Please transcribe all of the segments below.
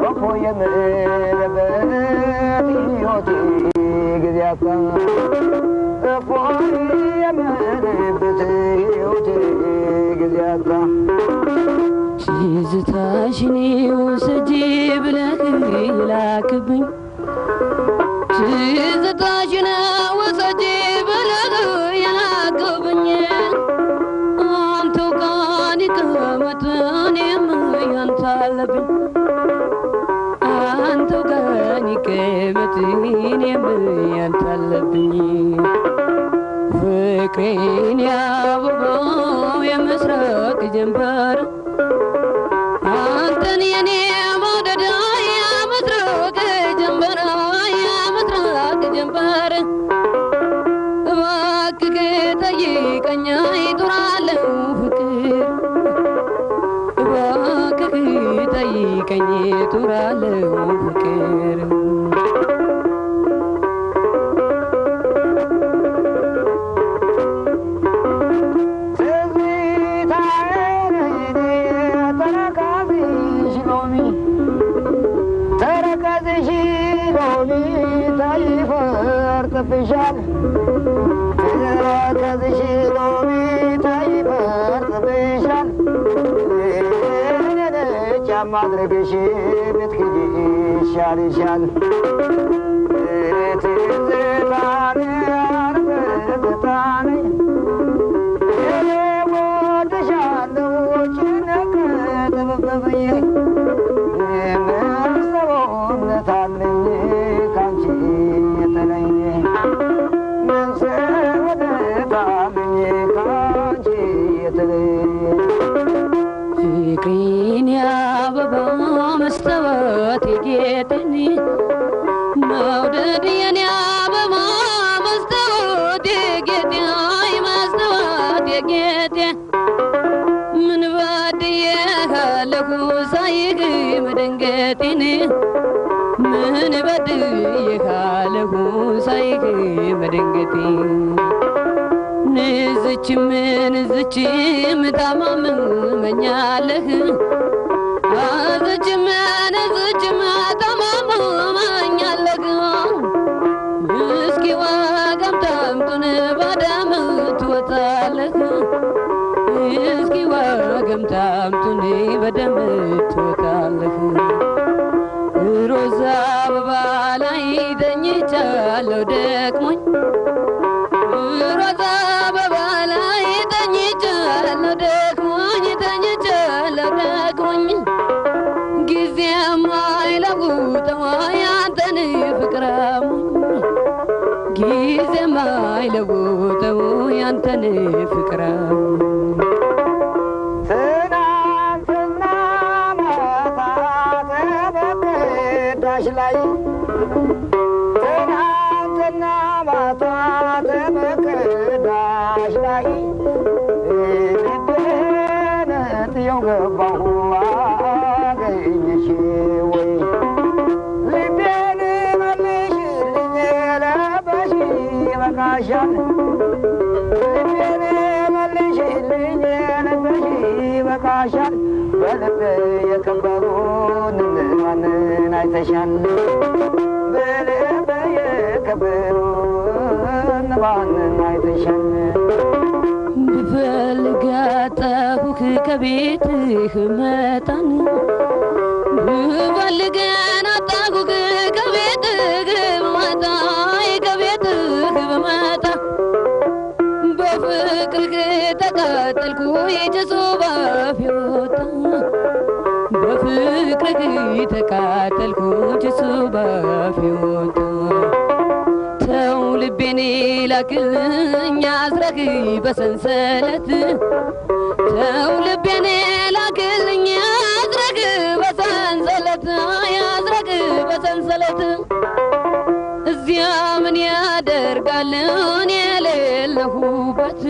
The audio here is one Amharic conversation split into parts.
وفوي مربتيوتي قذياتا وفوي مربتيوتي قذياتا تزتاشني وسجيب لك لاكبني تزتاشنا وسجيب لك لاكبني أنتو كاني كمتني ينطلبني أنتو كاني كمتني ينطلبني فكرين يا بابا يا مسرق جنبار أنتني يا مودد يا مسرق جنبار يا مسرق جنبار باكك تيكني ترالو فكر باكك تيكني ترالو فكر فشل كذا شيلوني تايبر فشل جمع دربشي بتكدي شال شال تزرعني عرفتاني ودشان وجنك تبببي من سوون تاني كانشي يتليني فكرين يا بابا مستواتي جيتني موددي يا بابا مستواتي جيتني هاي مستواتي جيتني من بعدي خلقو سايق مدنجتني من بعدي خلقو سايق مدنجتني نزچ متامم منيالህ ነዝች መተማም መንያለህ እስኪ ዋገምታምቱን ባዳም ትወጣለህ እስኪ ዋገምታምቱን በደም ትወጣለህ ሮዛ አበባ ላይ ተኝቻለሁ ደክሞኝ ሮዛ አበባ ላይ ተኝቻለሁ ደክሞኝ ጊዜም አይለውጠው ያንተን ፍቅራሙኝ ጊዜም አይለውጠው ያንተን ፍቅራሙኝ ትናንትና ማታ ተበዳሽ ላይ ትናንትና ማታ ተበዳሽ ላይ ልቤን ጥየው ገባሁ አገኘሽ ወይ ልቤን መልሽልኝ ለበሽ ይበቃሻል ልቤን መልሽልኝ ለበሽ ይበቃሻል በልብ የከበሩን ማንን አይተሻል በልብ የከበሩን ማንን አይተሻል ብፈልግ አጣሁህ ከቤትህ መጣን ብፈልግ አጣሁህ ከቤትህ መጣ በፍቅርህ ተቃጠልኩ የጭሱ ባፌ ወጣ በፍቅርህ ተቃጠልኩ ጭሱ ባፌ ወጣ ተው ልቤን ላክልኝ አስረህ በሰንሰለት ተው ልቤን ላክልኝ አስረህ በሰንሰለት እዚያ ምን ያደርጋል እኔ የሌለሁበት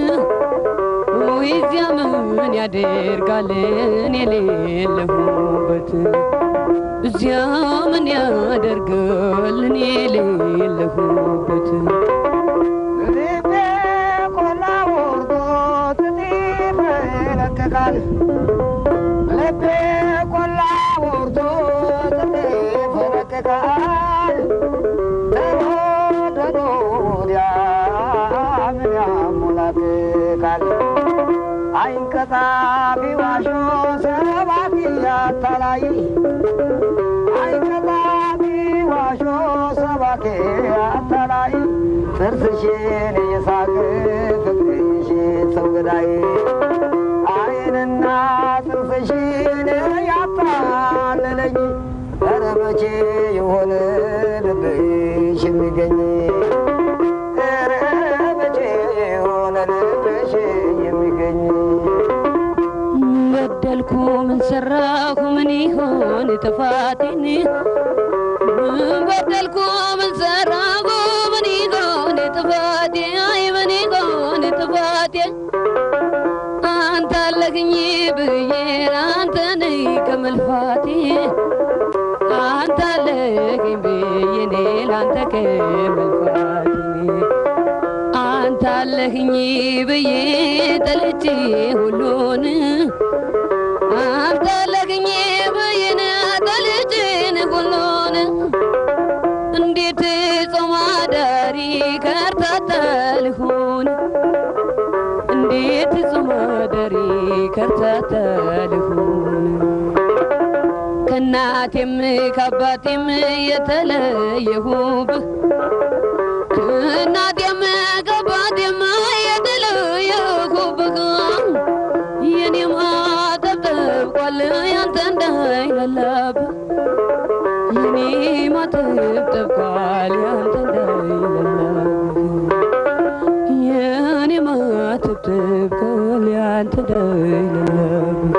እዚያ ምን ያደርጋል እኔ የሌለሁበት እዚያ ምን ያደርጋል እኔ የሌለሁበት ልቤ ቆላ ወርዶ ትጢፍ ይለቀቃል ልቤ ቆላ ወርዶ ትጢፍ ይሳቅቃል አይንቀጣፊ ዋሾ ሰባኪ አታላይ አይንቀጣፊ ዋሾ ሰባኪ አታላይ ጥርስሽን የሳቅ ፍቅርሽን ሰው ገዳይ አይንና ጥርስሽን ያታለለኝ ኧረ መቼ የሆነ ልብሽ የሚገኝ ኧረ መቼ የሆነ ልብሽ የሚገኝ በደልኩ ምን ሰራሁ ምን ይሆን ጥፋቴን በደልኩ ምን ሰራሁ ምን ይሆን ጥፋቴ አይ ምን ይሆን ጥፋቴ አንተ አለህኝ ብዬ አንተ ነኝ ከመልፋቴ አንተ አለህኝ ብዬ እኔ ላንተ ከመልፋቴ አንተ አለህኝ ብዬ ጠልቼ ሁሉን አንተ አለህኝ ብዬ ጠልቼ ሁሉን እንዴት ጾም አዳሪ ከርታታ ልሁን እንዴት ጾም አዳሪ ከርታታ ልሁን ከእናቴም ከአባቴም የተለየሁብህ ከእናቴም ከአባቴም የተለየሁብህ የኔ ማተብ ጠብቋል ያንተ እንዳይላላብህ የኔ ማተብ ጠብቋል ያንተ እንዳይላላብህ የኔ ማተብ ጠብቋል ያንተ እንዳይላላብህ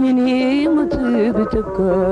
የኔ ማተብ ጠብቋል